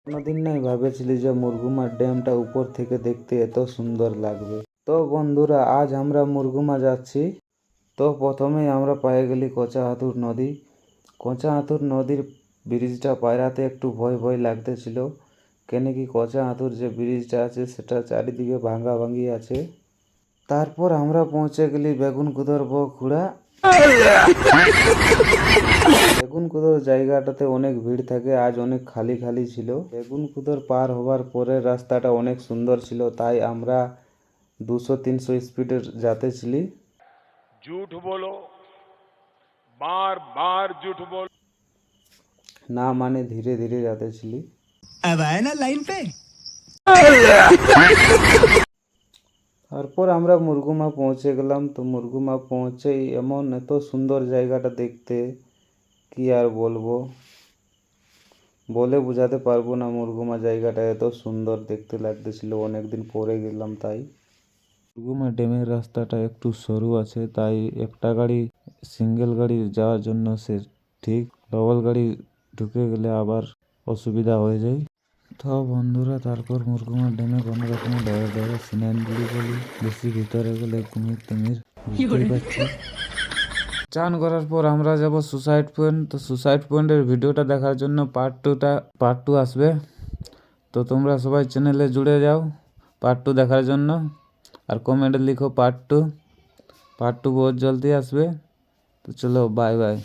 কোনোদিন নাই ভেবেছিলি যে মুরগুমা ড্যামটা উপর থেকে দেখতে এত সুন্দর লাগবে। তো বন্ধুরা, আজ আমরা মুরগুমা যাচ্ছি। তো প্রথমেই আমরা পেয়ে গেলি কচা হাতুর নদী। কচা হাতুর নদীর ব্রিজটা পায়রাতে একটু ভয় ভয় লাগতেছিল, কেন কি কচা হাতুর যে ব্রিজটা আছে সেটা চারিদিকে ভাঙা ভাঙি আছে। তারপর আমরা পৌঁছে গেলি বেগুনকুদর বখুড়া। বেগুনকুদর জায়গাটাতে অনেক ভিড় থাকে, আজ অনেক খালি খালি ছিল। বেগুনকুদর পার হবার পরের রাস্তাটা অনেক সুন্দর ছিল, তাই আমরা 200-300 স্পিডে যাতেছিলি। झूठ बोलो, बार बार झूठ बोलो। না মানে ধীরে ধীরে যাতেছিলি। अब आए ना लाइन पे। তারপর আমরা মুরগুমা পৌঁছে গেলাম। তো মুরগুমা পৌঁছেই এমন এত সুন্দর জায়গাটা দেখতে, কি আর বলবো, বলে বোঝাতে পারবো না। মুরগুমা জায়গাটা এত সুন্দর দেখতে লাগতেছিল, অনেকদিন পরে গেলাম তাই। মুরগুমা ড্যামের রাস্তাটা একটু সরু আছে, তাই একটা গাড়ি সিঙ্গেল গাড়ি যাওয়ার জন্য সে ঠিক, ডবল গাড়ি ঢুকে গেলে আবার অসুবিধা হয়ে যায়। তো বন্ধুরা, তারপর মুরগুমা ড্যামে কোনো রকমের ডরে ডরে সিনাইনগুলি বলি, বেশি ভিতরে গেলে কুমির টুমির, বুঝতেই পারছি। চান করার পর আমরা যাব সুসাইড পয়েন্ট। তো সুসাইড পয়েন্টের ভিডিওটা দেখার জন্য পার্ট টু আসবে। তো তোমরা সবাই চ্যানেলে জুড়ে যাও পার্ট টু দেখার জন্য, আর কমেন্টে লিখো পার্ট টু। পার্ট টু বহুত জলদি আসবে। তো চলো, বাই বাই।